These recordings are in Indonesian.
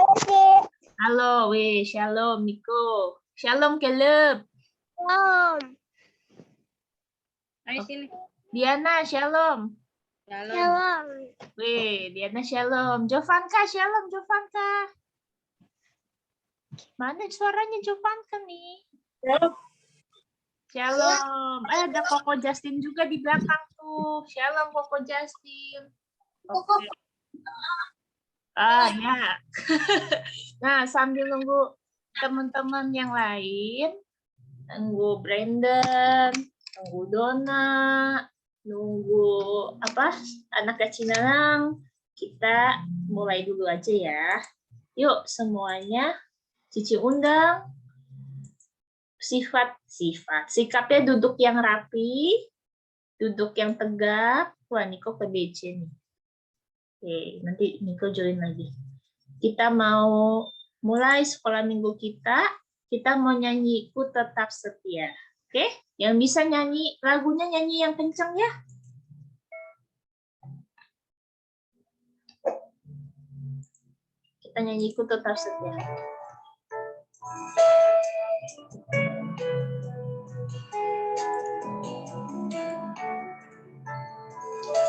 Halo, weh, shalom Niko. Shalom Caleb. Ayo sini. Diana, shalom. Shalom. Weh, Diana shalom. Jovanka, shalom Jovanka. Mana suaranya Jovanka nih? Shalom. Ada Koko Justin juga di belakang tuh. Shalom Koko Justin. Oke. Ah, ya. Nah, sambil nunggu teman-teman yang lain, nunggu Brandon, nunggu Donna, nunggu anak Kacinang, kita mulai dulu aja ya. Yuk semuanya, Cici undang. Sikapnya duduk yang rapi, duduk yang tegak. Wah, Niko ke DC nih. Oke, nanti Niko join lagi. Kita mau mulai sekolah minggu kita. Kita mau nyanyi Ku Tetap Setia. Oke, yang bisa nyanyi lagunya nyanyi yang kencang ya. Kita nyanyi Ku Tetap Setia.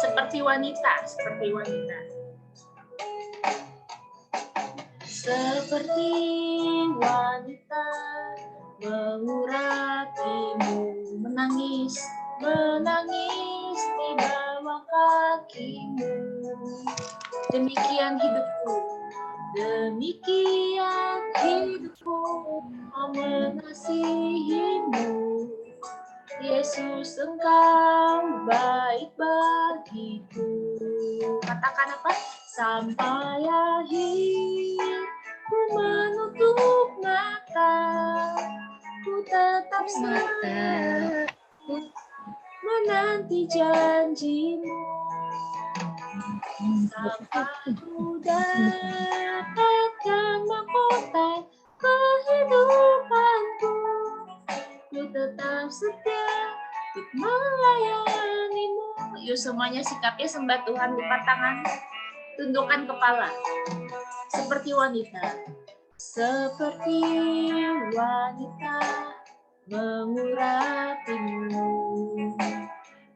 Seperti wanita, seperti wanita. Seperti wanita mengurapimu, menangis, menangis di bawah kakimu. Demikian hidupku, demikian hidupku, mau mengasihimu. Yesus, Engkau baik bagiku. Katakan apa? Sampai akhir ku menutup mata, ku tetap setia menanti janjimu. Sampai ku dapatkan mahkota kehidupanku, ku tetap setia untuk melayanimu. Yuk semuanya sikapnya sembah Tuhan, lipat tangan, tundukkan kepala. Seperti wanita. Seperti wanita mengurapimu,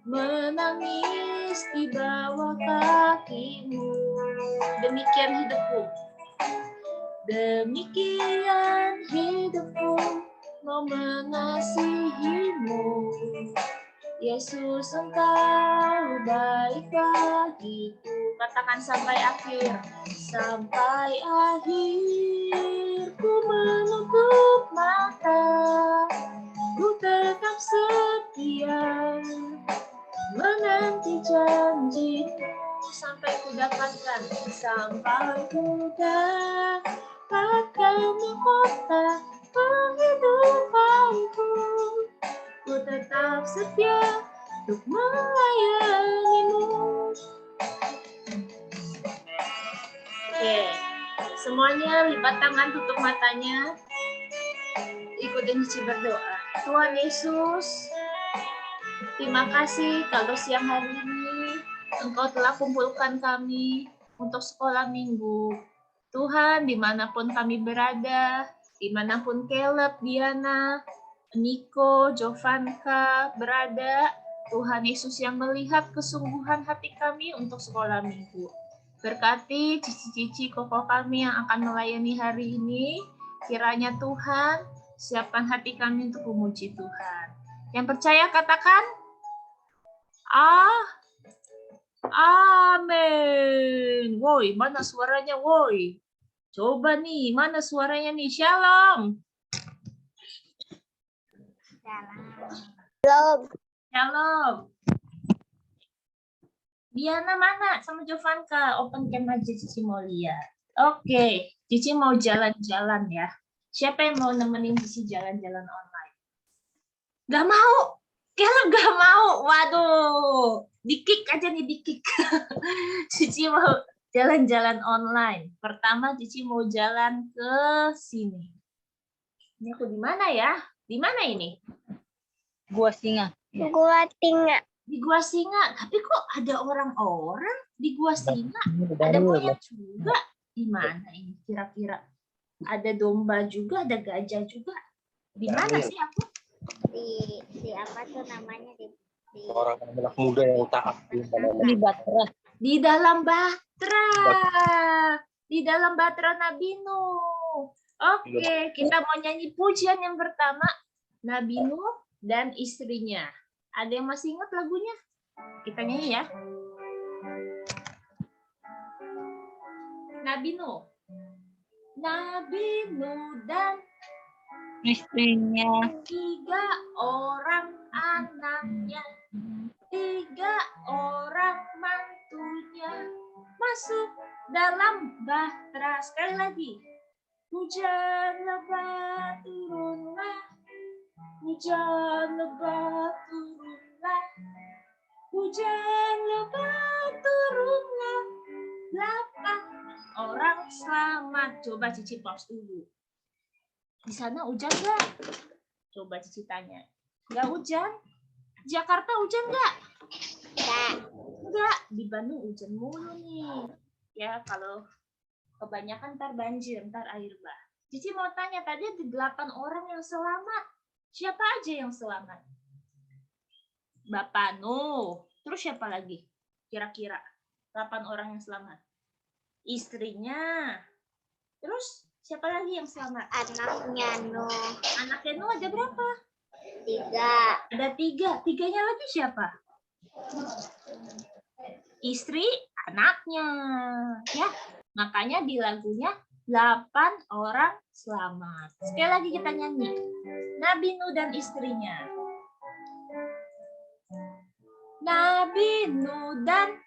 menangis di bawah kakimu. Demikian hidupku, demikian hidupku, mau mengasihimu. Yesus, Engkau baik bagiku. Katakan sampai akhir. Sampai akhir ku menutup mata, ku tetap setia menanti janjimu. Sampai ku dapatkan, sampai ku dapatkan mahkota kehidupanku, ku tetap setia untuk melayanimu. Oke, semuanya lipat tangan, tutup matanya. Ikutin Cici berdoa. Tuhan Yesus, terima kasih kalau siang hari ini Engkau telah kumpulkan kami untuk sekolah minggu. Tuhan, dimanapun kami berada, dimanapun Caleb, Diana, Niko, Jovanka berada, Tuhan Yesus yang melihat kesungguhan hati kami untuk sekolah minggu. Berkati cici-cici koko kami yang akan melayani hari ini, kiranya Tuhan siapkan hati kami untuk memuji Tuhan. Yang percaya katakan, amin. Woi, mana suaranya woi? Coba nih, mana suaranya nih? Shalom. Shalom. Shalom. Diana mana sama Jovanka? Open cam aja, Cici mau lihat. Oke, Cici mau jalan-jalan ya. Siapa yang mau nemenin Cici jalan-jalan online? Gak mau. Caleb gak mau. Waduh. Di-kick aja nih, di-kick. Cici mau jalan-jalan online. Pertama Cici mau jalan ke sini. Ini aku di mana ya? Di mana ini? Gua Singa. Gua Singa. Di Gua Singa, tapi kok ada orang-orang di Gua Singa? Ada buaya juga. Di mana ini kira-kira? Ada domba juga, ada gajah juga. Di mana sih aku? Di apa tuh namanya di Orang anak muda yang taat. Di Batra. Di dalam Batra. Di dalam Batra Nabi Nuh. Oke, kita mau nyanyi pujian yang pertama. Nabi Nuh dan istrinya. Ada yang masih ingat lagunya? Kita nyanyi ya. Nabi Nuh. Nabi Nuh dan Istrinya. 3 orang anaknya, 3 orang mantunya masuk dalam bahtera. Sekali lagi. Hujan lebat turunlah, hujan lebat turunlah, hujan lebat turunlah, 8 orang selamat. Coba Cici pause dulu. Di sana hujan nggak? Coba Cici tanya. Nggak hujan? Jakarta hujan nggak? Nggak. Di Bandung hujan mulu nih. Ya kalau kebanyakan ntar banjir, ntar air bah. Cici mau tanya, tadi ada 8 orang yang selamat. Siapa aja yang selamat? Bapak Nuh. Terus siapa lagi? Kira-kira 8 orang yang selamat. Istrinya. Terus siapa lagi yang selamat? anaknya Nuh. Anaknya Nuh ada berapa? 3. Ada 3. 3-nya lagi siapa? Istri, anaknya. Ya, makanya di lagunya 8 orang selamat. Sekali lagi kita nyanyi. Nabi Nuh dan istrinya. Nabi Nuh dan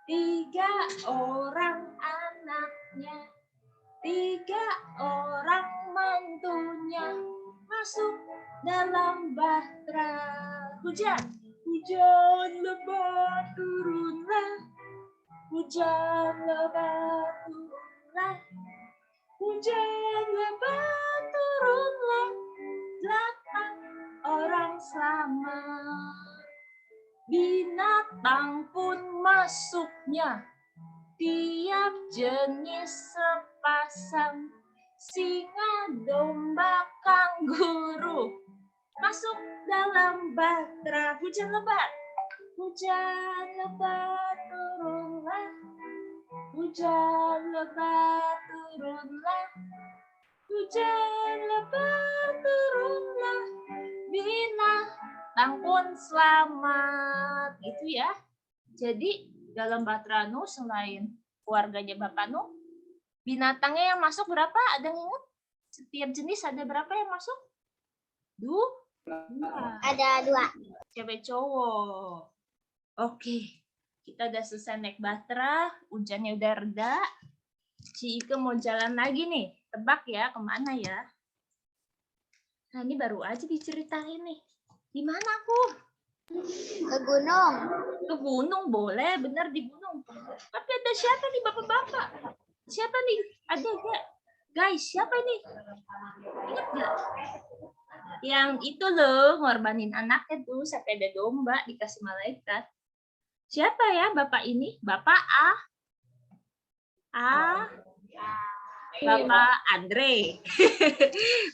3 orang anaknya, 3 orang mantunya masuk dalam bahtera. Hujan, hujan lebat turunlah, hujan lebat turunlah, hujan lebat turunlah, 8 orang selamat. Binatang pun masuknya, tiap jenis sepasang, singa, domba, kanguru masuk dalam bahtera. Hujan lebat, hujan lebat turunlah, hujan lebat turunlah, hujan lebat turunlah, binatang pun selamat. Gitu ya. Jadi dalam Bahtera Nuh selain keluarganya Bapak Nuh, binatangnya yang masuk berapa? Ada yang ingat? Setiap jenis ada berapa yang masuk? 2. Ada 2. Cewek cowok. Oke. Kita udah selesai naik Bahtera, hujannya udah reda. Si Ike mau jalan lagi nih. Tebak ya, kemana ya? Nah, ini baru aja diceritain nih. Di mana aku? Ke gunung. Ke gunung boleh, bener di gunung. Tapi ada siapa nih bapak-bapak? Siapa nih? Ada gak? Guys, siapa ini? Ingat gak? Yang itu loh, ngorbanin anaknya tuh sampai ada domba dikasih malaikat. Siapa ya bapak ini? Bapak A. Bapak Andre.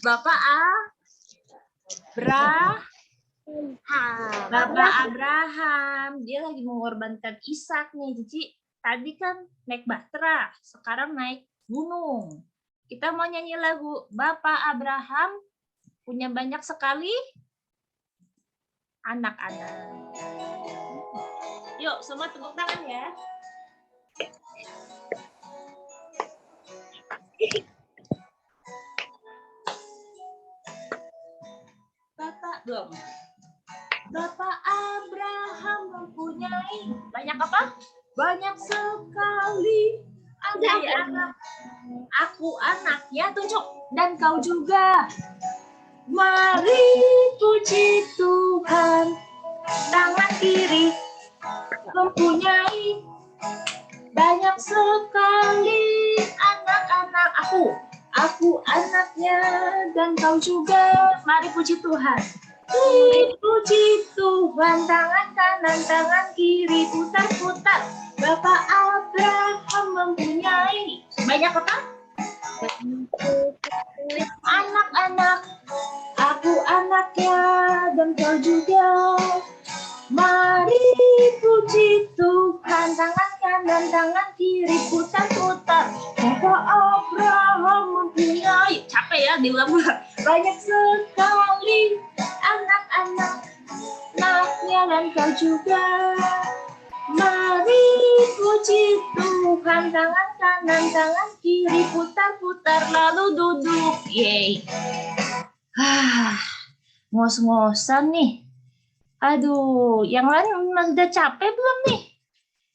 Bapak A. Bapak Abraham. Dia lagi mengorbankan Ishak nih, Cici. Tadi kan naik Bahtera, sekarang naik gunung. Kita mau nyanyi lagu Bapak Abraham punya banyak sekali anak-anak. Yuk, semua tepuk tangan ya. Bapak belum. Bapak Abraham mempunyai banyak apa? Banyak sekali anak-anak. Aku anaknya, tunjuk. Dan kau juga. Mari puji Tuhan. Tangan kiri mempunyai banyak sekali anak-anak. Aku anaknya dan kau juga. Mari puji Tuhan. Puji Tuhan, tangan kanan, tangan kiri, putar-putar. Bapak Abraham Banyak apa? Anak-anak, aku anaknya dan kau juga. Mari puji Tuhan, tangan kanan, tangan kiri, putar-putar. Bapak Abraham mempunyai, capek ya diulang-ulang. Banyak sekali anak-anak, anaknya dan kau juga. Mari puji Tuhan, tangan kanan, tangan kiri, putar-putar, lalu duduk. Yeay. Ngos-ngosan nih. Aduh, yang lain udah capek belum nih?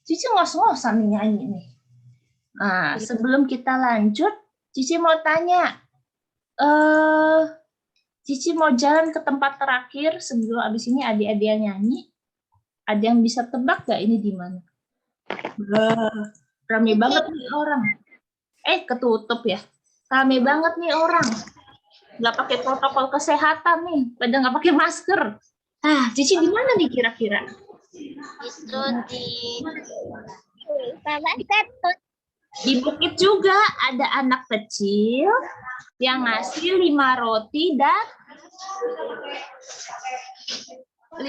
Cici ngos-ngosan nih nyanyi nih. Nah, sebelum kita lanjut, Cici mau tanya. Cici mau jalan ke tempat terakhir sebelum abis ini adik-adik yang nyanyi. Ada yang bisa tebak gak ini di mana? Rame banget nih orang. Ketutup ya. Rame banget nih orang. Nggak pakai protokol kesehatan nih. Pada nggak pakai masker. Cici di mana nih kira-kira? Itu di Di bukit juga ada anak kecil yang ngasih 5 roti dan 2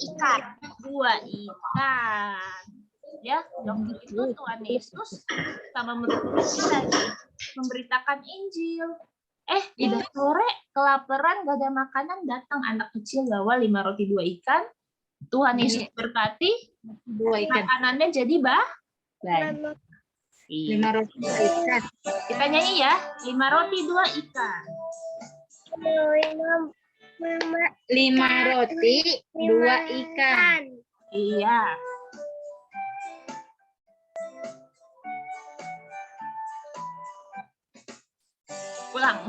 ikan. 2 ikan. Ya, waktu itu Tuhan Yesus sama murid-muridnya lagi memberitakan Injil. Udah sore, kelaparan, gak ada makanan, datang anak kecil bawa 5 roti 2 ikan. Tuhan Yesus berkati, 2 ikan. makanannya jadi Baik. 5 roti 2 ikan. Kita nyanyi ya, 5 roti 2 ikan. 5 roti 2 ikan. Iya. Pulang.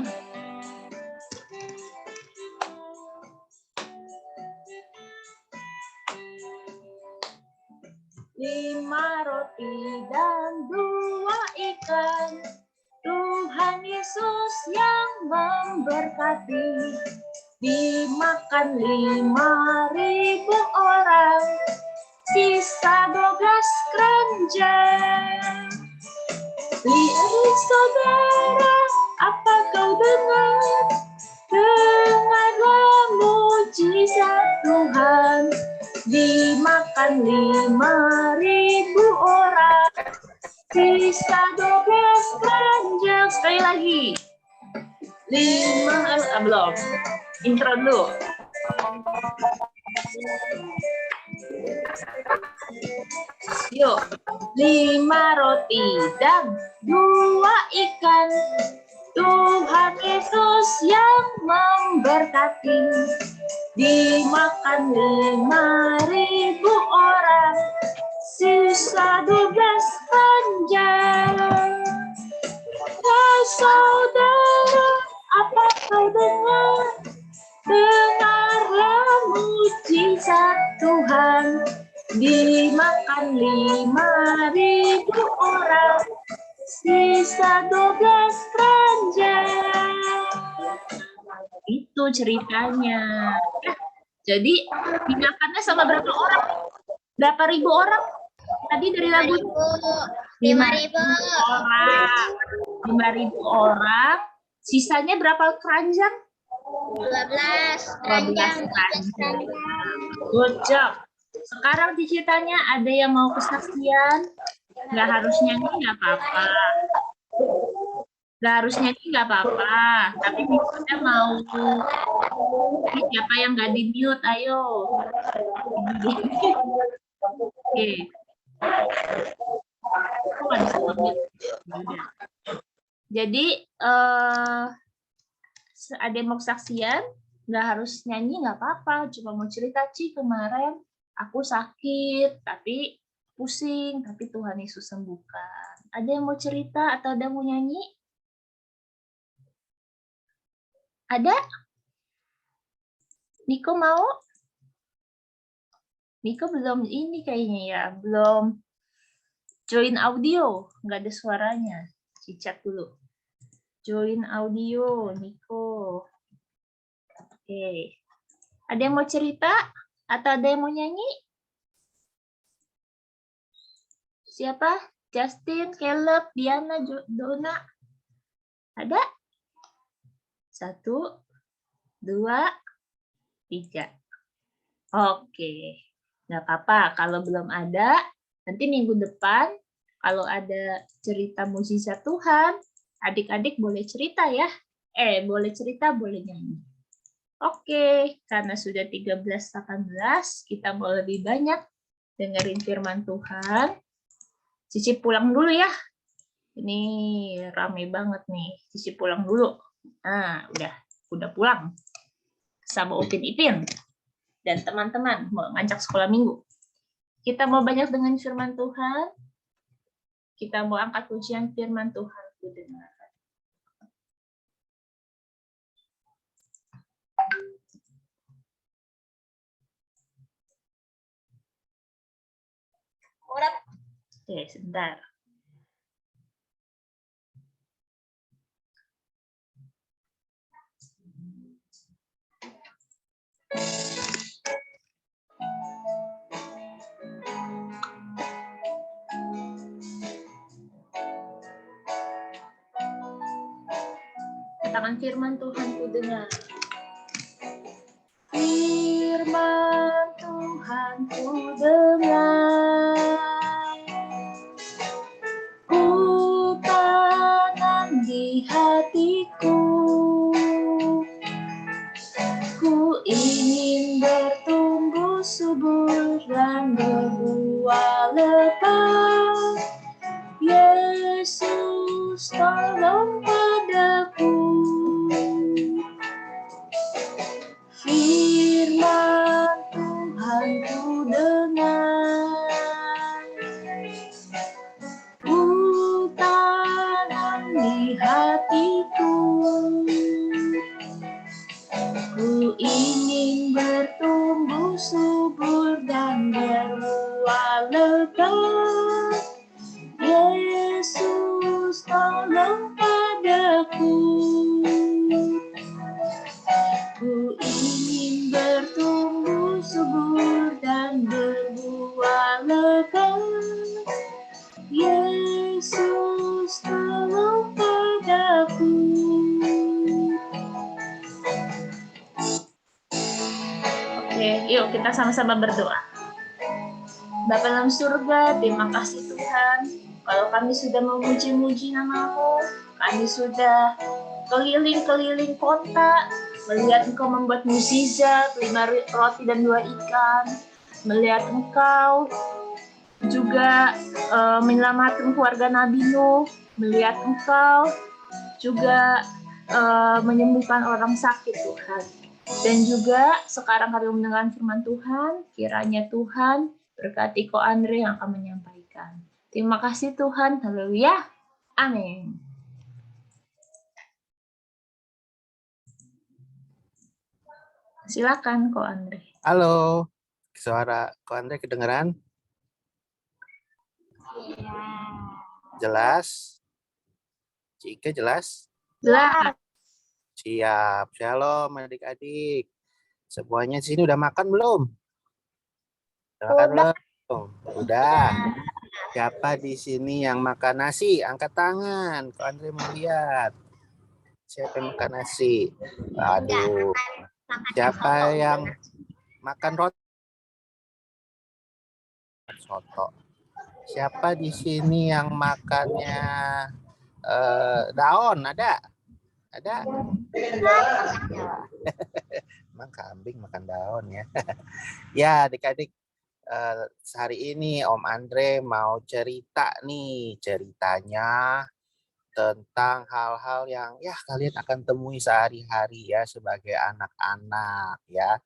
Lima roti dan 2 ikan, Tuhan Yesus yang memberkati. Dimakan 5.000 orang, sisa 12 keranjang. Lihat saudara, apa kau dengar? Dengarlah mujizat Tuhan. Dimakan 5.000 orang, sisa 12 keranjang. Sekali lagi. 5, belum. Intro dulu. Yuk, 5 roti dan 2 ikan, Tuhan Yesus yang memberkati. Dimakan 5.000 orang, sisa 12 keranjang. Hai saudara, apa kau dengar? Dengarlah mujizat Tuhan. Dimakan 5.000 orang, sisa 12 keranjang. Itu ceritanya. Jadi dimakannya sama berapa orang? Berapa ribu orang? Tadi dari lagu 5.000 orang. 5.000 orang. Sisanya berapa keranjang? 12 keranjang. Good job. Sekarang ceritanya ada yang mau kesaksian? Nggak harus nyanyi, nggak apa-apa. Nggak harus nyanyi, nggak apa-apa. Tapi misalnya mau, siapa yang nggak di-mute, ayo. Oke. Jadi, ada yang mau kesaksian? Nggak harus nyanyi, nggak apa-apa. Cuma mau cerita, Ci, kemarin aku sakit, tapi pusing, tapi Tuhan Yesus sembuhkan. Ada yang mau cerita atau ada yang mau nyanyi? Ada? Niko mau? Niko belum ini kayaknya ya, belum join audio, nggak ada suaranya. Cicat dulu. Join audio, Niko. Oke. Ada yang mau cerita? Atau ada yang mau nyanyi? Siapa? Justin, Caleb, Diana, Dona. Ada? 1, 2, 3. Oke. Nggak apa-apa. Kalau belum ada, nanti minggu depan, kalau ada cerita mukjizat Tuhan, adik-adik boleh cerita ya. Boleh cerita, boleh nyanyi. Oke, karena sudah 13:18, kita mau lebih banyak dengerin firman Tuhan. Cici pulang dulu ya. Ini rame banget nih. Cici pulang dulu. Nah, udah pulang sama Upin Ipin dan teman-teman mau ngajak sekolah minggu. Kita mau banyak dengan firman Tuhan. Kita mau angkat pujian firman Tuhan. Oke, sebentar. Katakan firman Tuhan ku dengar. Firman Tuhan ku dengar. Ku tanam di hatiku. Ku ingin bertumbuh subur dan berbuah lebat. Yesus tolong padaku. Firman Tuhan ku dengar. Ku tanam di hatiku. Ku ingin bertumbuh subur dan berbuah lebat. Yesus tolong padaku. Ku ingin bertumbuh subur dan berbuah lebat. Yesus tolong padaku. Oke, yuk kita sama-sama berdoa. Bapa dalam surga, terima kasih Tuhan. Kalau kami sudah memuji-muji nama-Mu, kami sudah keliling-keliling kota, melihat Engkau membuat mukjizat, 5 roti dan 2 ikan, melihat Engkau juga menyelamatkan keluarga Nabi Nuh, melihat Engkau juga menyembuhkan orang sakit Tuhan. Dan juga sekarang kami mendengar firman Tuhan, kiranya Tuhan berkati Ko Andre yang akan menyampaikan. Terima kasih Tuhan, haleluya, amin. Silakan Ko Andre. Halo, suara Ko Andre kedengeran? Jelas? Cike jelas? Jelas. Siap. Shalom adik-adik. Semuanya di sini udah makan belum? Udah makan belum? Udah. Siapa di sini yang makan nasi? Angkat tangan. Ko Andre mau lihat. Siapa yang makan nasi? Aduh. Siapa yang makan roti? Soto. Siapa di sini yang makannya daun? Ada? Ada? Emang kambing makan daun ya. Ya adik-adik, hari ini Om Andre mau cerita nih. Ceritanya tentang hal-hal yang ya kalian akan temui sehari-hari ya sebagai anak-anak ya.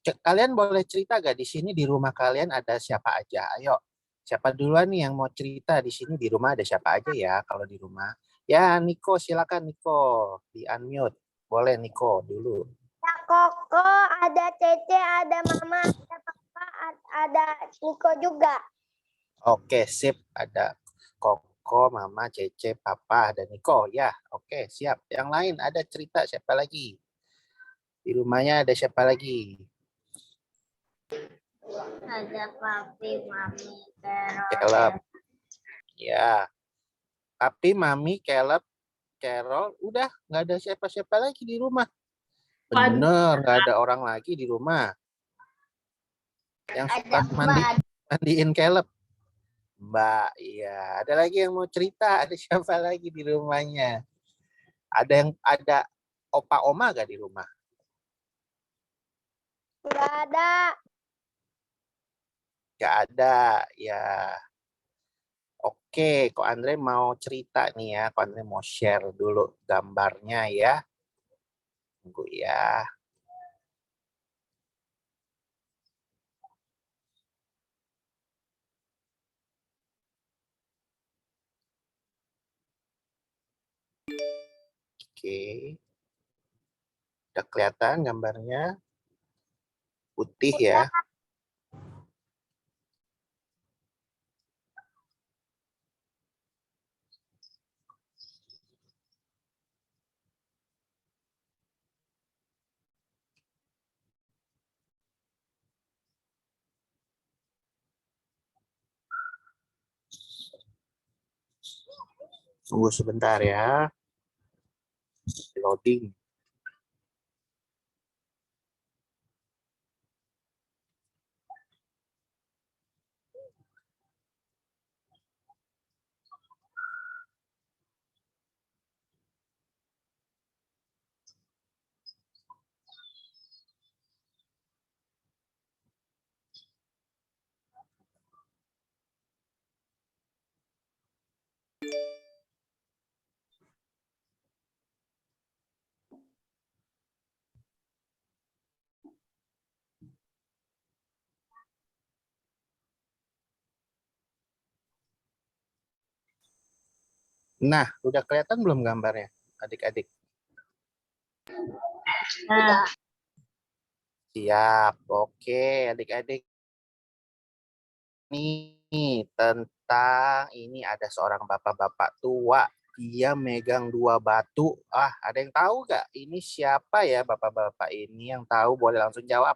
Kalian boleh cerita gak di sini di rumah kalian ada siapa aja? Ayo, siapa duluan nih yang mau cerita di sini di rumah ada siapa aja ya kalau di rumah? Ya, Niko, silakan Niko, di unmute. Boleh Niko dulu. Ada Koko, ada Cece, ada Mama, ada Papa, ada Niko juga. Oke, sip. Ada Koko, Mama, Cece, Papa, dan Niko. Ya, oke, siap. Yang lain ada cerita siapa lagi? Di rumahnya ada siapa lagi? Ada Papi, Mami, Terus. Caleb. Ya, tapi Mami, Caleb, Carol, udah nggak ada siapa-siapa lagi di rumah. Bener, nggak ada orang lagi di rumah. Yang suka mandiin Caleb. Mbak, iya. Ada lagi yang mau cerita? Ada siapa lagi di rumahnya? Ada opa oma gak di rumah? Nggak ada. Gak ada, ya. Oke, kok Andre mau cerita nih ya. Kok Andre mau share dulu gambarnya ya. Tunggu ya. Oke. Udah kelihatan gambarnya? Putih ya. Tunggu sebentar ya. Loading. Nah, udah kelihatan belum gambarnya, adik-adik? Nah, Siap. Oke, adik-adik. Nih, tentang ini ada seorang bapak-bapak tua. Dia megang 2 batu. Ah, ada yang tahu nggak? Ini siapa ya bapak-bapak ini? Yang tahu boleh langsung jawab.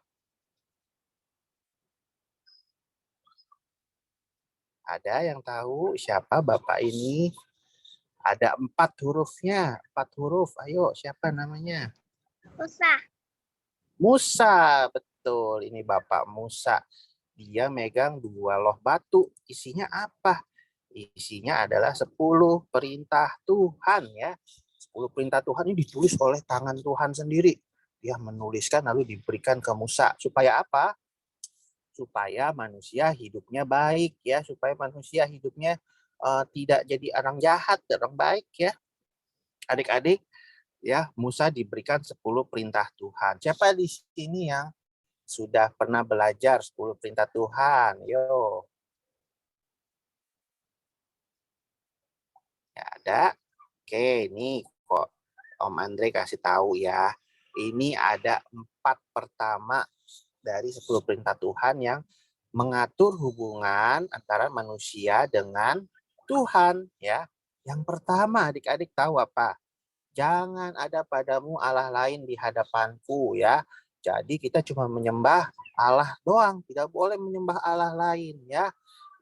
Ada yang tahu siapa bapak ini? Ada 4 hurufnya. 4 huruf. Ayo, siapa namanya? Usah. Musa. Betul, ini Bapak Musa. Dia megang 2 loh batu. Isinya apa? Isinya adalah 10 perintah Tuhan ya. 10 perintah Tuhan ini ditulis oleh tangan Tuhan sendiri. Dia menuliskan lalu diberikan ke Musa. Supaya apa? Supaya manusia hidupnya baik ya. Supaya manusia hidupnya tidak jadi orang jahat, orang baik ya. Adik-adik, ya, Musa diberikan 10 perintah Tuhan. Siapa di sini yang sudah pernah belajar 10 perintah Tuhan? Yo. Ya ada. Oke, ini kok Om Andre kasih tahu ya. Ini ada 4 pertama dari 10 perintah Tuhan yang mengatur hubungan antara manusia dengan Tuhan ya. Yang pertama, adik-adik tahu apa? Jangan ada padamu Allah lain di hadapanku ya. Jadi kita cuma menyembah Allah doang, tidak boleh menyembah Allah lain ya.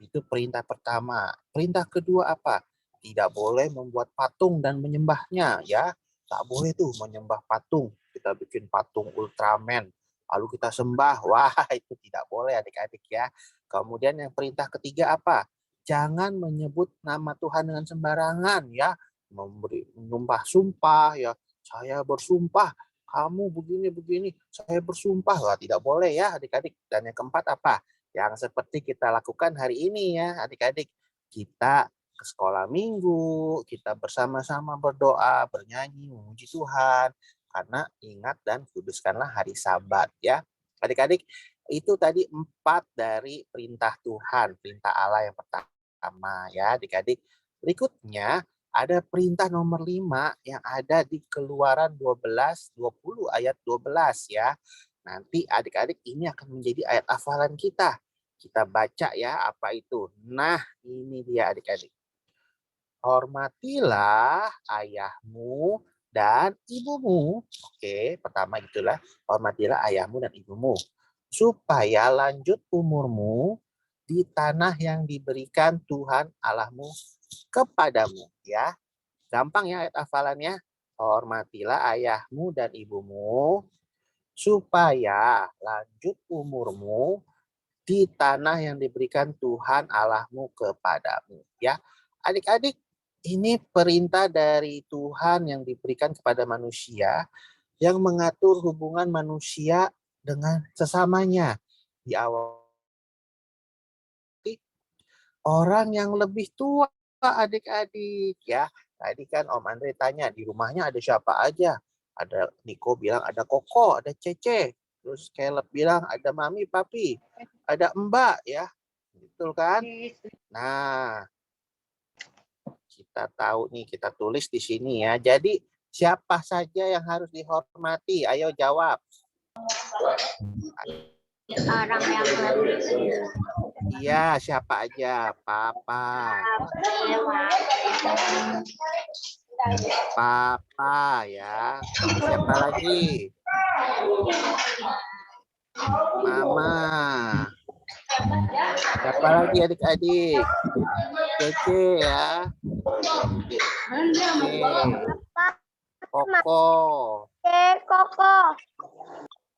Itu perintah pertama. Perintah kedua apa? Tidak boleh membuat patung dan menyembahnya ya. Tak boleh tuh menyembah patung. Kita bikin patung Ultraman lalu kita sembah. Wah, itu tidak boleh adik-adik ya. Kemudian yang perintah ketiga apa? Jangan menyebut nama Tuhan dengan sembarangan ya. Menyumpah sumpah ya. Saya bersumpah kamu begini saya bersumpah. Wah, tidak boleh ya adik-adik. Dan yang keempat apa? Yang seperti kita lakukan hari ini ya adik-adik. Kita ke sekolah minggu, kita bersama-sama berdoa, bernyanyi, memuji Tuhan. Karena ingat dan kuduskanlah hari Sabat ya. Adik-adik, itu tadi 4 dari perintah Tuhan, perintah Allah yang pertama ya adik-adik. Berikutnya ada perintah nomor 5 yang ada di Keluaran 12:20 ayat 12 ya. Nanti adik-adik ini akan menjadi ayat hafalan kita. Kita baca ya apa itu. Nah, ini dia adik-adik. Hormatilah ayahmu dan ibumu. Oke, pertama itulah hormatilah ayahmu dan ibumu. Supaya lanjut umurmu di tanah yang diberikan Tuhan Allahmu kepadamu. Ya, gampang ya ayat hafalannya. Hormatilah ayahmu dan ibumu supaya lanjut umurmu di tanah yang diberikan Tuhan Allahmu kepadamu. Ya, adik-adik, ini perintah dari Tuhan yang diberikan kepada manusia yang mengatur hubungan manusia dengan sesamanya. Di awal orang yang lebih tua, adik-adik, ya. Tadi kan Om Andre tanya di rumahnya ada siapa aja. Ada Niko bilang ada Koko, ada Cece. Terus Caleb bilang ada Mami, Papi, ada Mbak, ya. Betul kan? Nah, kita tahu nih, kita tulis di sini ya. Jadi siapa saja yang harus dihormati? Ayo jawab. Orang yang lebih Iya, siapa aja? Papa. Papa ya. Siapa lagi? Mama. Siapa lagi adik-adik? Cece ya. Koko. Koko.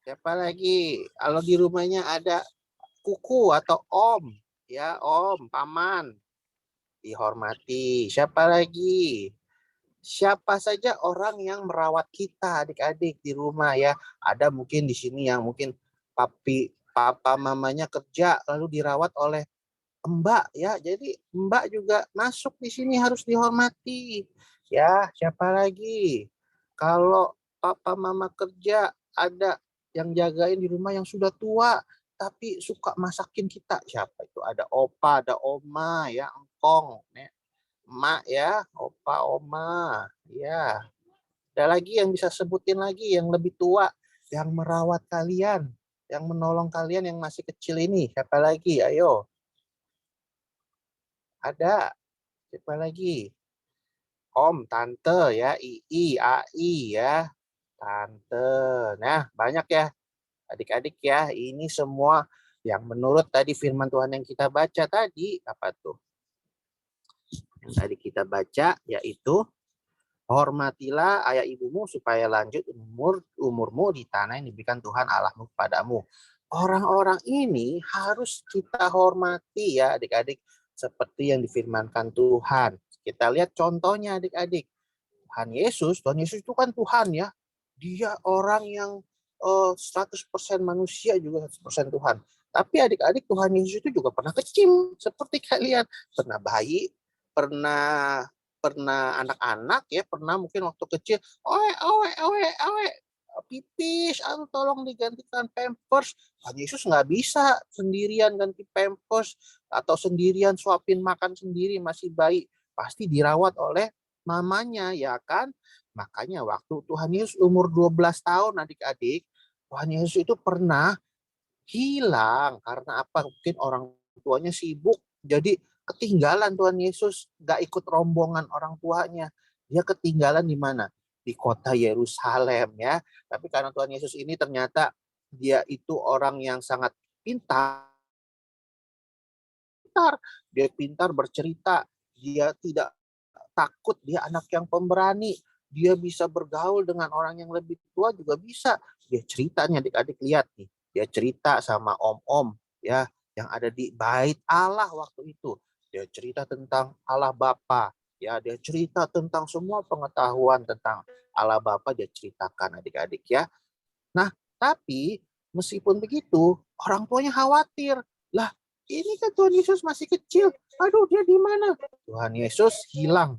Siapa lagi? Kalau di rumahnya ada kuku atau om, ya om, paman, dihormati. Siapa lagi? Siapa saja orang yang merawat kita, adik-adik di rumah ya. Ada mungkin di sini yang mungkin papa mamanya kerja lalu dirawat oleh mbak ya. Jadi mbak juga masuk di sini harus dihormati. Ya, siapa lagi? Kalau papa mama kerja ada yang jagain di rumah yang sudah tua tapi suka masakin kita. Siapa itu? Ada opa, ada oma ya, engkong, emak ya, opa, oma. Ya. Ada lagi yang bisa sebutin lagi yang lebih tua yang merawat kalian, yang menolong kalian yang masih kecil ini. Siapa lagi? Ayo. Ada. Siapa lagi? Om, tante ya, ii, ai ya. Tante. Nah, banyak ya adik-adik ya. Ini semua yang menurut tadi firman Tuhan yang kita baca tadi, apa tuh? Yang tadi kita baca yaitu hormatilah ayah ibumu supaya lanjut umurmu di tanah yang diberikan Tuhan Allahmu kepadamu. Orang-orang ini harus kita hormati ya adik-adik seperti yang difirmankan Tuhan. Kita lihat contohnya adik-adik. Tuhan Yesus itu kan Tuhan ya. Dia orang yang 100% manusia juga 100% Tuhan. Tapi adik-adik Tuhan Yesus itu juga pernah kecil seperti kalian. Pernah bayi, pernah anak-anak ya, pernah mungkin waktu kecil, oe, pipis, tolong digantikan pampers. Tuhan Yesus nggak bisa sendirian ganti pampers atau sendirian suapin makan sendiri masih bayi. Pasti dirawat oleh mamanya ya kan. Makanya waktu Tuhan Yesus umur 12 tahun adik-adik, Tuhan Yesus itu pernah hilang karena apa? Mungkin orang tuanya sibuk. Jadi ketinggalan Tuhan Yesus, gak ikut rombongan orang tuanya. Dia ketinggalan di mana? Di kota Yerusalem ya. Tapi karena Tuhan Yesus ini ternyata dia itu orang yang sangat pintar. Dia pintar bercerita. Dia tidak takut, dia anak yang pemberani. Dia bisa bergaul dengan orang yang lebih tua juga bisa. Dia ceritanya adik-adik lihat nih. Dia cerita sama om-om ya yang ada di bait Allah waktu itu. Dia cerita tentang Allah Bapa, ya, dia cerita tentang semua pengetahuan tentang Allah Bapa dia ceritakan adik-adik ya. Nah, tapi meskipun begitu, orang tuanya khawatir. Lah, ini kan Tuhan Yesus masih kecil. Aduh, dia di mana? Tuhan Yesus hilang.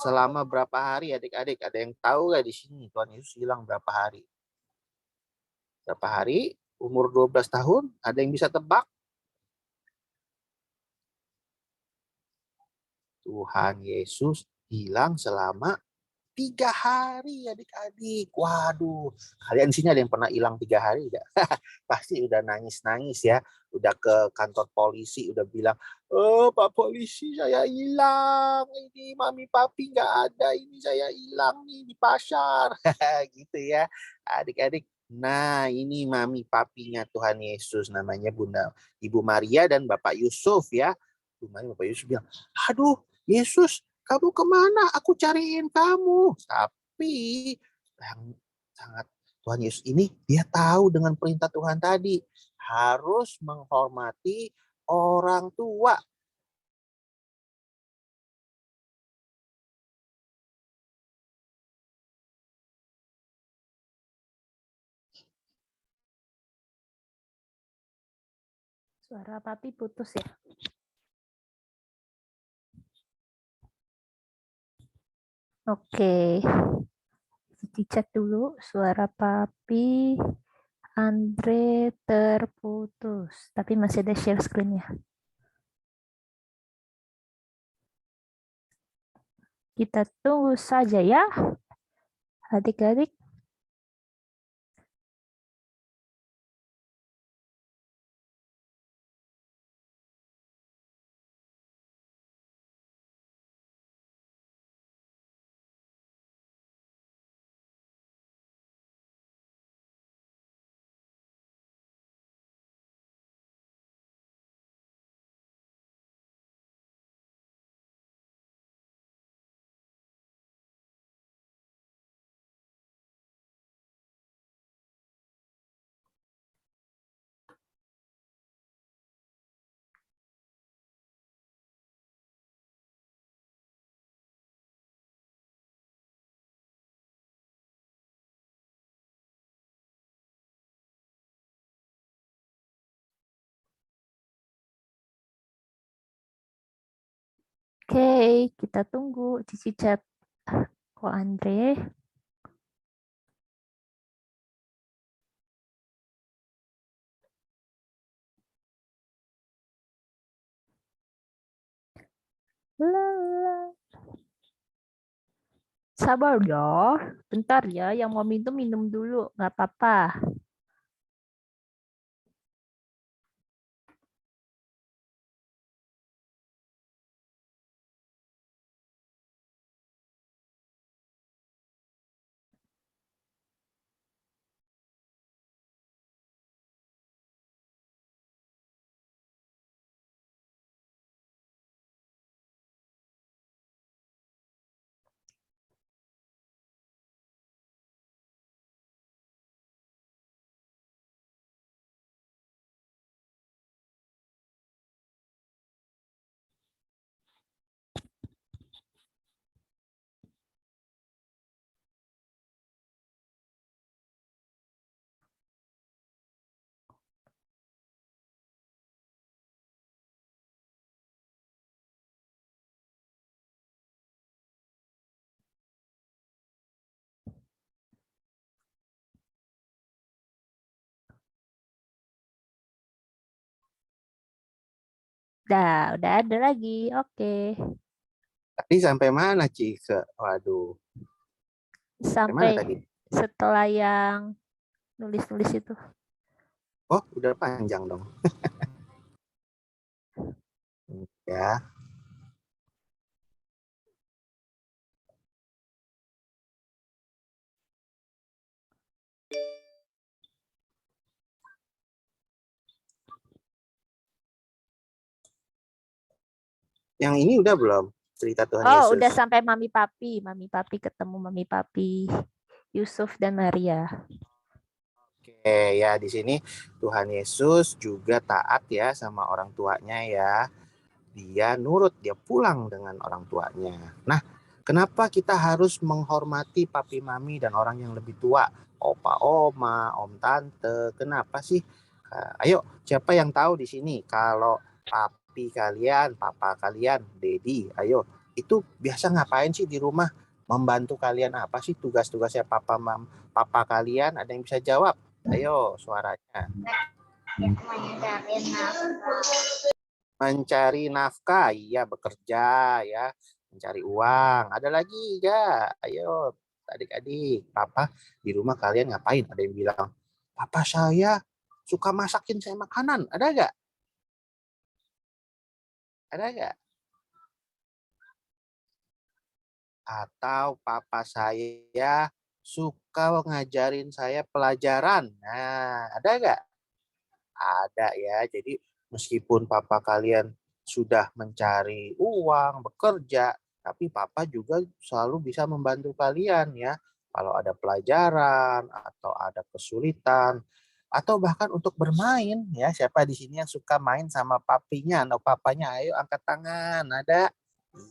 Selama berapa hari adik-adik? Ada yang tahu nggak di sini Tuhan Yesus hilang berapa hari? Berapa hari? Umur 12 tahun? Ada yang bisa tebak? Tuhan Yesus hilang selama 3 hari adik-adik. Waduh, kalian di sini ada yang pernah hilang 3 hari enggak? Pasti udah nangis-nangis ya. Udah ke kantor polisi, udah bilang, oh Pak Polisi saya hilang. Ini Mami Papi nggak ada, ini saya hilang nih di pasar. Gitu ya. Adik-adik, Nah, ini mami papinya Tuhan Yesus, namanya Bunda Ibu Maria dan Bapak Yusuf ya. Ibu Maria, Bapak Yusuf bilang, aduh Yesus, kamu kemana? Aku cariin kamu. Tapi yang sangat Tuhan Yesus ini, dia tahu dengan perintah Tuhan tadi. Harus menghormati orang tua. Suara papi putus ya. Oke. Dicek dulu suara papi. Andre terputus. Tapi masih ada share screen-nya. Kita tunggu saja ya. Adik-adik. Oke, kita tunggu Cici chat Ko Andre. Lala. Sabar ya, bentar ya. Yang mau minum dulu, nggak apa-apa. Udah ada lagi. Oke. Tadi sampai mana, Cike? Waduh, sampai mana Sampai tadi? setelah yang nulis-nulis itu. Oh, udah panjang dong. Ya. Yang ini udah belum? Cerita Tuhan Oh, Yesus. udah sampai Mami Papi. Mami Papi ketemu Mami Papi. Yusuf dan Maria. Oke, ya di sini Tuhan Yesus juga taat ya sama orang tuanya ya. Dia nurut, dia pulang dengan orang tuanya. Nah, kenapa kita harus menghormati papi mami dan orang yang lebih tua? Opa, oma, om, tante. Kenapa sih? Ayo, siapa yang tahu di sini kalau papi kalian, papa kalian, dedi, ayo. Itu biasa ngapain sih di rumah? Membantu kalian apa sih tugas-tugasnya papa kalian? Ada yang bisa jawab? Ayo, suaranya. Mencari nafkah, iya bekerja ya, mencari uang. Ada lagi enggak? Ayo adik-adik, papa di rumah kalian ngapain? Ada yang bilang, papa saya suka masakin saya makanan. Ada enggak? Ada enggak? Atau papa saya suka ngajarin saya pelajaran? Nah, ada nggak? Ada ya. Jadi meskipun papa kalian sudah mencari uang, bekerja, tapi papa juga selalu bisa membantu kalian ya. Kalau ada pelajaran atau ada kesulitan atau bahkan untuk bermain ya. Siapa di sini yang suka main sama papinya atau papanya? Ayo angkat tangan. Ada?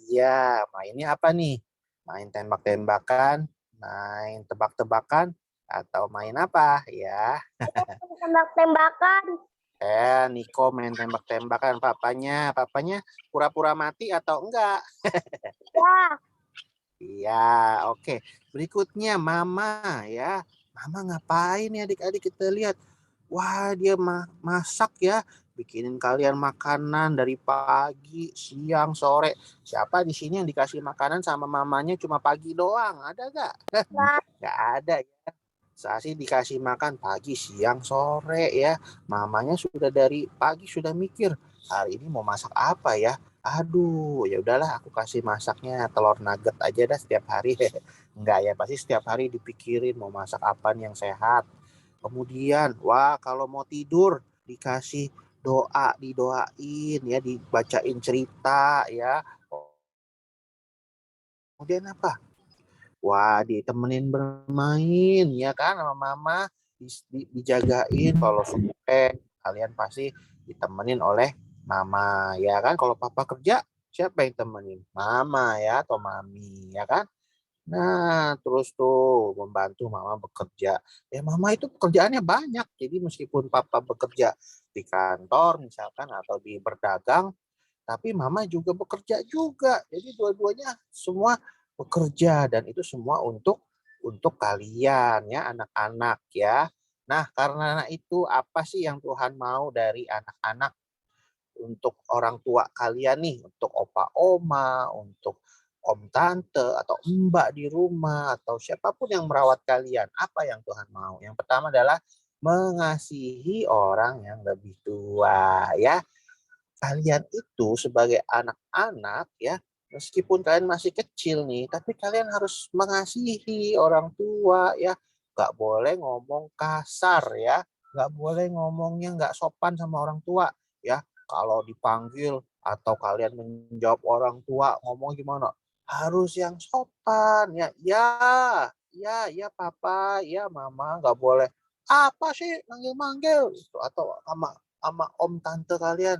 Iya, mainnya apa nih? Main tembak-tembakan, main tebak-tebakan, atau main apa ya? Tembak-tembakan. Niko main tembak-tembakan papanya. Papanya pura-pura mati atau enggak? Ya. Iya, oke. Berikutnya Mama ya. Mama ngapain ya adik-adik kita lihat. Wah, dia masak ya. Bikinin kalian makanan dari pagi, siang, sore. Siapa di sini yang dikasih makanan sama mamanya cuma pagi doang? Ada nggak? Nggak ada ya. Sasi dikasih makan pagi, siang, sore ya. Mamanya sudah dari pagi sudah mikir, hari ini mau masak apa ya? Aduh, ya udahlah aku kasih masaknya telur nugget aja dah setiap hari. Enggak ya, pasti setiap hari dipikirin mau masak apa yang sehat. Kemudian, wah kalau mau tidur dikasih doa, didoain ya, dibacain cerita ya. Kemudian apa? Wah, ditemenin bermain ya kan sama mama, dijagain kalau sore kalian pasti ditemenin oleh mama ya kan. Kalau papa kerja siapa yang temenin? Mama ya atau mami ya kan. Nah, terus tuh membantu mama bekerja. Ya mama itu pekerjaannya banyak. Jadi meskipun papa bekerja di kantor misalkan atau di berdagang, tapi mama juga bekerja juga. Jadi dua-duanya semua bekerja dan itu semua untuk kalian ya anak-anak ya. Nah, karena itu apa sih yang Tuhan mau dari anak-anak untuk orang tua kalian nih, untuk opa oma, untuk om tante atau mbak di rumah atau siapapun yang merawat kalian. Apa yang Tuhan mau? Yang pertama adalah mengasihi orang yang lebih tua ya. Kalian itu sebagai anak-anak ya, meskipun kalian masih kecil nih, tapi kalian harus mengasihi orang tua ya. Gak boleh ngomong kasar ya, gak boleh ngomongnya gak sopan sama orang tua ya. Kalau dipanggil atau kalian menjawab orang tua ngomong gimana? Harus yang sopan ya. Ya papa, ya mama, gak boleh. Apa sih manggil-manggil gitu atau sama om tante kalian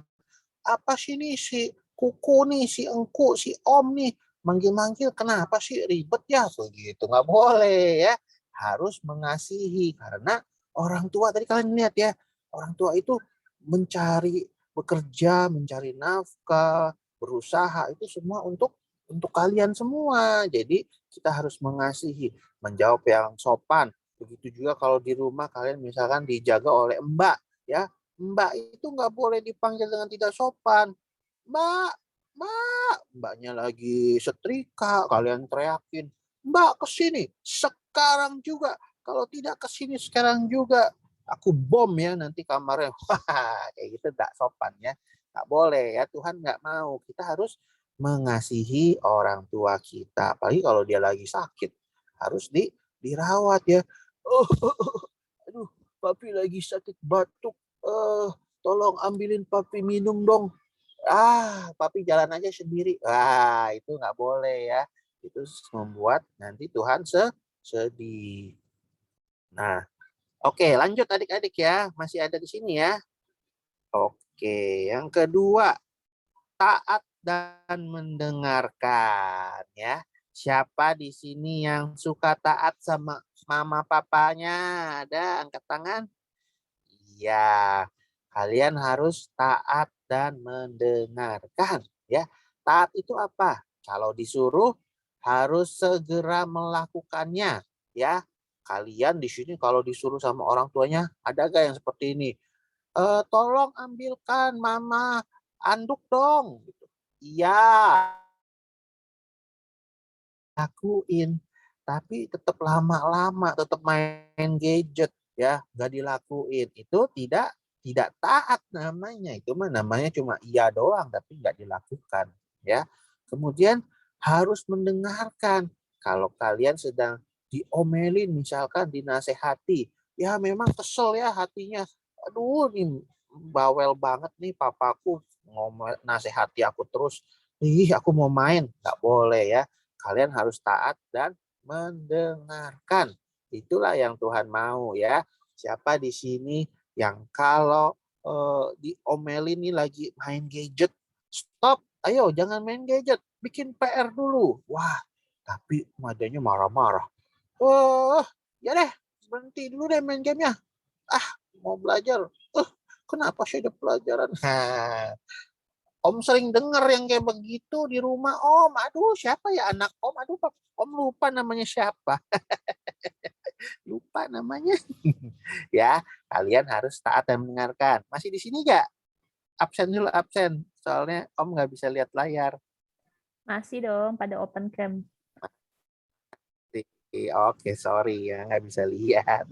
apa sih nih si kuku nih, si engku, si om nih, manggil-manggil kenapa sih ribet ya begitu, nggak boleh ya, harus mengasihi karena orang tua tadi kalian lihat ya, orang tua itu mencari bekerja, mencari nafkah, berusaha itu semua untuk kalian semua. Jadi kita harus mengasihi, menjawab yang sopan. Begitu juga kalau di rumah kalian misalkan dijaga oleh mbak ya, Mbak itu nggak boleh dipanggil dengan tidak sopan. Mbak, Mbak, mbaknya lagi setrika, kalian teriakin, Mbak kesini, sekarang juga. Kalau tidak kesini sekarang juga, aku bom ya nanti kamarnya. Wah, kayak gitu nggak sopan ya. Nggak boleh ya, Tuhan nggak mau. Kita harus mengasihi orang tua kita. Apalagi kalau dia lagi sakit, harus dirawat ya. Oh, aduh, papi lagi sakit batuk. Tolong ambilin papi minum dong. Papi jalan aja sendiri. Itu nggak boleh ya. Itu membuat nanti Tuhan sedih. Nah, oke, lanjut adik-adik ya. Masih ada di sini ya. Oke, yang kedua, taat dan mendengarkan ya. Siapa di sini yang suka taat sama mama papanya? Ada angkat tangan? Iya, kalian harus taat dan mendengarkan ya. Taat itu apa? Kalau disuruh harus segera melakukannya ya. Kalian di sini kalau disuruh sama orang tuanya ada gak yang seperti ini? Tolong ambilkan mama anduk dong. Gitu. Iya, lakuin. Tapi tetap lama-lama, tetap main gadget ya, nggak dilakuin. Itu tidak taat namanya. Itu mah namanya cuma iya doang tapi nggak dilakukan ya. Kemudian harus mendengarkan. Kalau kalian sedang diomelin misalkan, dinasehati. Ya memang kesel ya hatinya. Aduh, nih bawel banget nih papaku ngomel nasehati aku terus. Ih, aku mau main. Nggak boleh ya. Kalian harus taat dan mendengarkan. Itulah yang Tuhan mau ya. Siapa di sini yang kalau diomelin nih lagi main gadget, stop, ayo jangan main gadget, bikin PR dulu. Wah, tapi madanya marah-marah. Oh, ya deh, berhenti dulu deh main gamenya. Ah, mau belajar. Kenapa sih ada pelajaran? Nah, Om sering dengar yang kayak begitu di rumah. Om, aduh siapa ya anak Om? Aduh, Om lupa namanya siapa. Lupa namanya. Ya, kalian harus taat dan mendengarkan. Masih di sini nggak? Absen dulu, absen. Soalnya Om nggak bisa lihat layar. Masih dong pada open cam. Oke, sorry ya, nggak bisa lihat.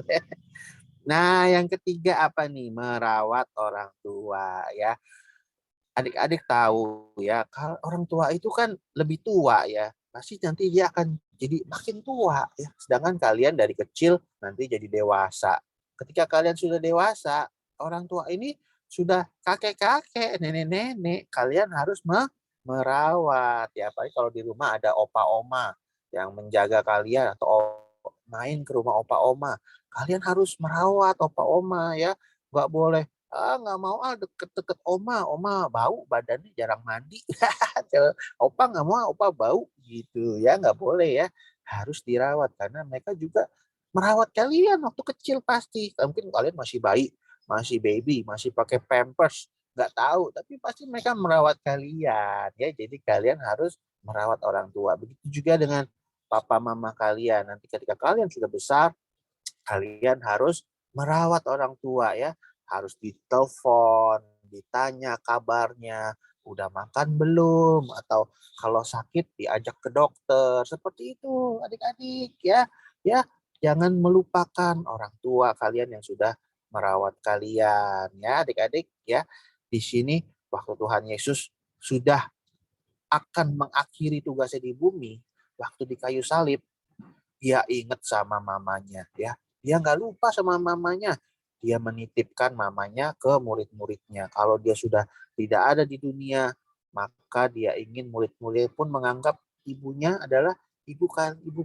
Nah, yang ketiga apa nih? Merawat orang tua ya. Adik-adik tahu ya, kalau orang tua itu kan lebih tua ya. Pasti nanti dia akan jadi makin tua ya. Sedangkan kalian dari kecil nanti jadi dewasa. Ketika kalian sudah dewasa, orang tua ini sudah kakek-kakek, nenek-nenek. Kalian harus merawat ya. Apalagi kalau di rumah ada opa oma yang menjaga kalian atau main ke rumah opa oma. Kalian harus merawat opa oma ya. Nggak boleh nggak mau deket-deket oma bau badannya jarang mandi. Opa nggak mau, opa bau gitu ya, nggak boleh ya, harus dirawat karena mereka juga merawat kalian waktu kecil pasti. Mungkin kalian masih bayi, masih baby, masih pakai pampers, nggak tahu, tapi pasti mereka merawat kalian ya. Jadi kalian harus merawat orang tua. Begitu juga dengan papa mama kalian. Nanti ketika kalian sudah besar, kalian harus merawat orang tua ya, harus ditelepon, ditanya kabarnya, udah makan belum, atau kalau sakit diajak ke dokter. Seperti itu adik-adik ya. Ya, jangan melupakan orang tua kalian yang sudah merawat kalian ya adik-adik ya. Di sini waktu Tuhan Yesus sudah akan mengakhiri tugasnya di bumi, waktu di kayu salib, dia ingat sama mamanya ya. Dia nggak lupa sama mamanya. Dia menitipkan mamanya ke murid-muridnya. Kalau dia sudah tidak ada di dunia, maka dia ingin murid-murid pun menganggap ibunya adalah ibu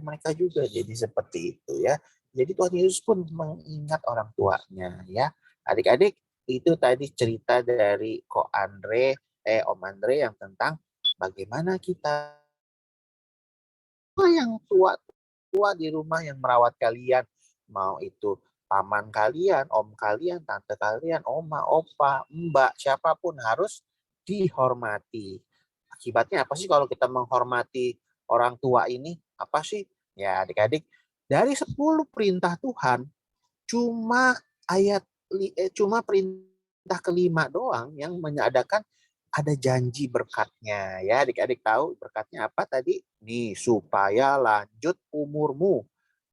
mereka juga. Jadi seperti itu ya. Jadi Tuhan Yesus pun mengingat orang tuanya ya. Adik-adik, itu tadi cerita dari Om Andre yang tentang bagaimana kita yang tua di rumah yang merawat kalian, mau itu paman kalian, om kalian, tante kalian, oma, opa, mbak, siapapun harus dihormati. Akibatnya apa sih kalau kita menghormati orang tua ini? Apa sih? Ya adik-adik, dari 10 perintah Tuhan, cuma perintah kelima doang yang menyadakan ada janji berkatnya ya. Adik-adik tahu berkatnya apa tadi? Nih, supaya lanjut umurmu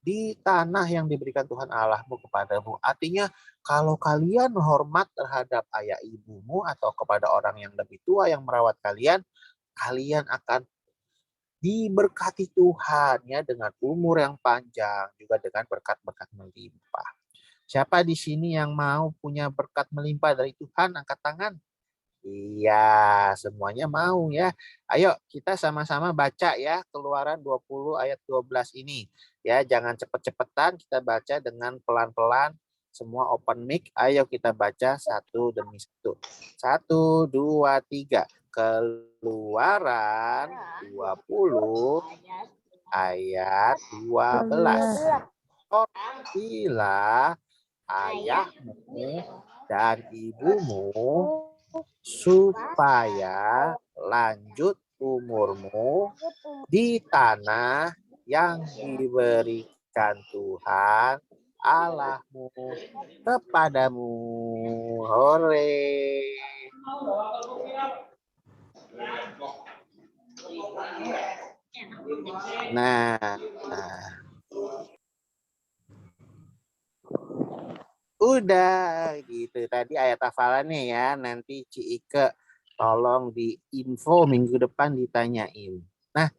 di tanah yang diberikan Tuhan Allahmu kepadamu. Artinya kalau kalian hormat terhadap ayah ibumu atau kepada orang yang lebih tua yang merawat kalian, kalian akan diberkati Tuhan ya dengan umur yang panjang, juga dengan berkat-berkat melimpah. Siapa di sini yang mau punya berkat melimpah dari Tuhan? Angkat tangan. Iya, semuanya mau ya. Ayo kita sama-sama baca ya Keluaran 20 ayat 12 ini. Ya, jangan cepet-cepetan, kita baca dengan pelan-pelan. Semua open mic. Ayo kita baca satu demi satu. 1, 2, 3. Keluaran 20 ayat 12. Bila ayahmu dan ibumu supaya lanjut umurmu di tanah yang diberikan Tuhan Allahmu kepadamu. Hore. Nah, udah gitu tadi ayat hafalannya ya. Nanti Ci Ike tolong di info minggu depan ditanyain. Nah,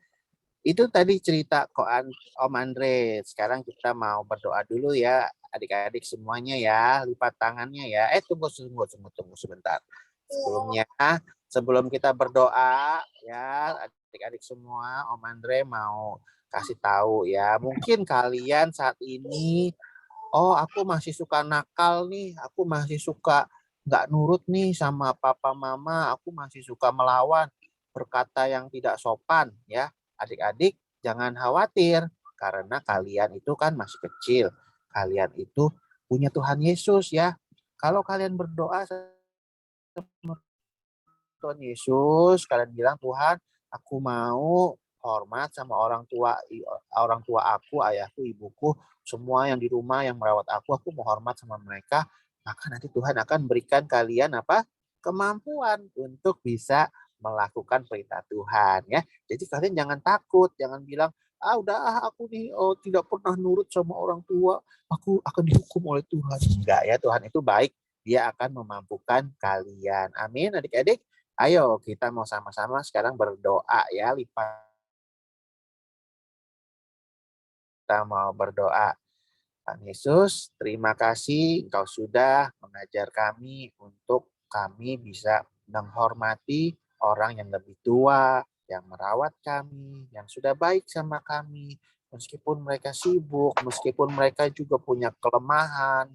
Itu tadi cerita Om Andre. Sekarang kita mau berdoa dulu ya, adik-adik semuanya ya. Lipat tangannya ya. Tunggu sebentar. Sebelum kita berdoa ya, adik-adik semua, Om Andre mau kasih tahu ya. Mungkin kalian saat ini, oh aku masih suka nakal nih, aku masih suka nggak nurut nih sama papa mama, aku masih suka melawan, berkata yang tidak sopan ya. Adik-adik jangan khawatir karena kalian itu kan masih kecil. Kalian itu punya Tuhan Yesus ya. Kalau kalian berdoa sama Tuhan Yesus, kalian bilang, Tuhan, aku mau hormat sama orang tua aku, ayahku, ibuku, semua yang di rumah yang merawat aku mau hormat sama mereka. Maka nanti Tuhan akan berikan kalian kemampuan untuk bisa melakukan perintah Tuhan ya. Jadi kalian jangan takut, jangan bilang aku nih tidak pernah nurut sama orang tua, aku akan dihukum oleh Tuhan. Enggak ya, Tuhan itu baik, Dia akan memampukan kalian. Amin adik-adik. Ayo kita mau sama-sama sekarang berdoa ya, kita mau berdoa. Tuhan Yesus, terima kasih Engkau sudah mengajar kami untuk kami bisa menghormati orang yang lebih tua, yang merawat kami, yang sudah baik sama kami. Meskipun mereka sibuk, meskipun mereka juga punya kelemahan,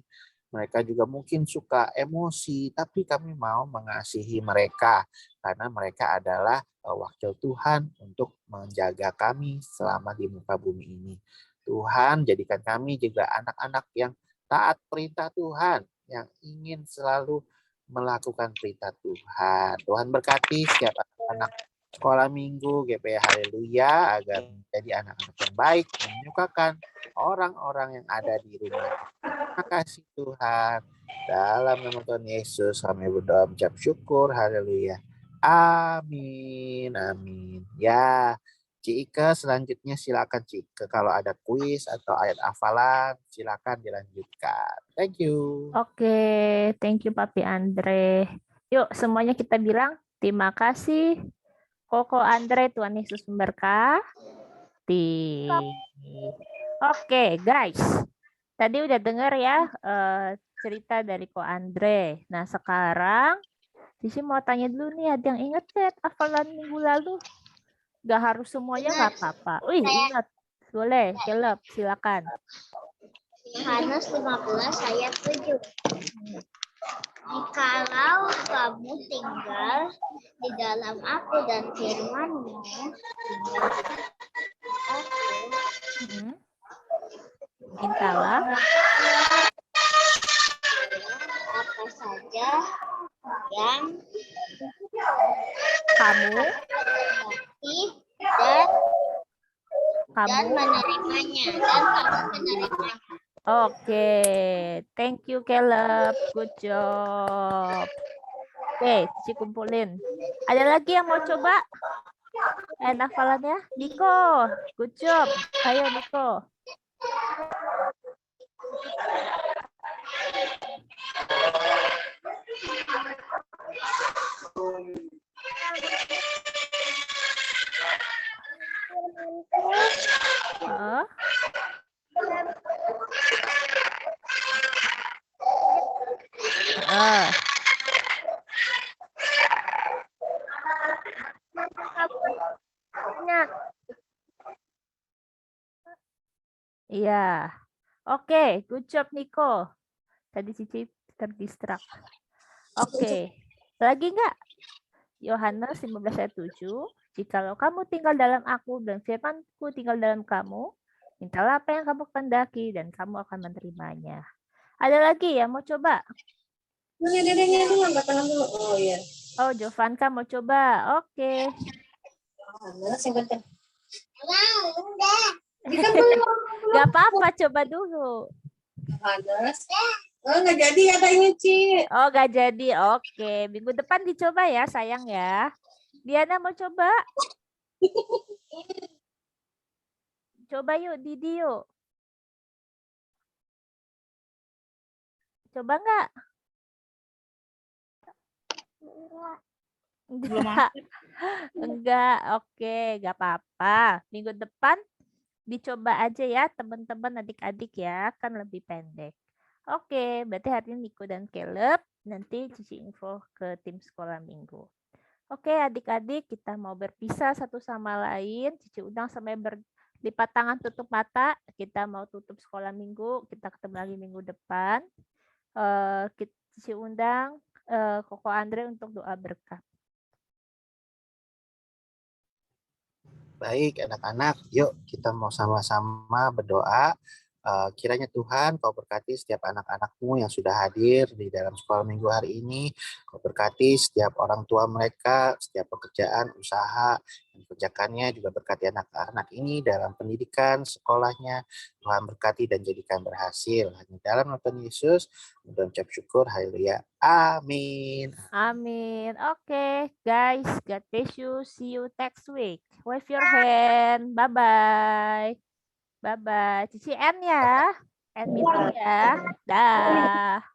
mereka juga mungkin suka emosi, tapi kami mau mengasihi mereka karena mereka adalah wakil Tuhan untuk menjaga kami selama di muka bumi ini. Tuhan, jadikan kami juga anak-anak yang taat perintah Tuhan, yang ingin selalu melakukan perintah Tuhan. Tuhan berkati setiap anak sekolah minggu, GPI Haleluya, agar menjadi anak-anak yang baik, menyukakan orang-orang yang ada di rumah. Terima kasih Tuhan. Dalam nama Tuhan Yesus, kami berdoa mengucap syukur. Haleluya. Amin. Amin. Ya. Cika, selanjutnya silakan Cika. Kalau ada kuis atau ayat hafalan, silakan dilanjutkan. Thank you. Oke, thank you Papi Andre. Yuk, semuanya kita bilang terima kasih Koko Andre, Tuhan Yesus memberkati. Oke, guys. Tadi udah dengar ya cerita dari Ko Andre. Nah, sekarang Sisi mau tanya dulu nih, ada yang inget kan hafalan minggu lalu? Gak harus semuanya, nggak apa-apa. Wih, ingat. Boleh, Caleb, silakan. Yohanes 15 ayat 7. Jikalau kamu tinggal di dalam aku dan firman-Mu tinggal di aku, Mintalah. apa saja yang Kamu hati dan menerimanya dan kamu menerimanya. Oke, thank you Caleb, good job. Oke, Cici kumpulin. Ada lagi yang mau coba? Hafalannya? Niko, good job. Ayo Niko. Iya. Oke, good job Niko. Tadi Cici terdistrak. Oke. Lagi nggak? Yohanes 15 ayat 7. Jikalau kamu tinggal dalam aku dan firman-Ku tinggal dalam kamu, mintalah apa yang kamu kehendaki dan kamu akan menerimanya. Ada lagi ya mau coba? Oh iya. Oh, Jovanka mau coba. Oke. Gak apa-apa, coba dulu. Oh, nggak jadi katanya, Ci. Oh, gak jadi. Oke. Minggu depan dicoba ya, sayang ya. Diana mau coba? Coba yuk, Didi yuk. Coba nggak? Belum Enggak, masuk. enggak. Oke, enggak apa-apa. Minggu depan dicoba aja ya teman-teman adik-adik ya, kan lebih pendek. Oke, berarti hari ini Niko dan Caleb. Nanti Cici info ke tim sekolah minggu. Oke, adik-adik, kita mau berpisah satu sama lain. Cici undang sampai berlipat tangan tutup mata. Kita mau tutup sekolah minggu. Kita ketemu lagi minggu depan. Cici undang Koko Andre untuk doa berkat. Baik, anak-anak, yuk kita mau sama-sama berdoa. Kiranya Tuhan kau berkati setiap anak-anakmu yang sudah hadir di dalam sekolah minggu hari ini. Kau berkati setiap orang tua mereka, setiap pekerjaan, usaha, yang dikerjakannya, juga berkati anak-anak ini dalam pendidikan, sekolahnya. Tuhan berkati dan jadikan berhasil. Hanya dalam nama Tuhan Yesus, dan ucap syukur, haleluya. Amin. Amin. Oke, guys. God bless you. See you next week. Wave your hand. Bye-bye. Bye-bye. Cici N ya. N meeting ya. Dah.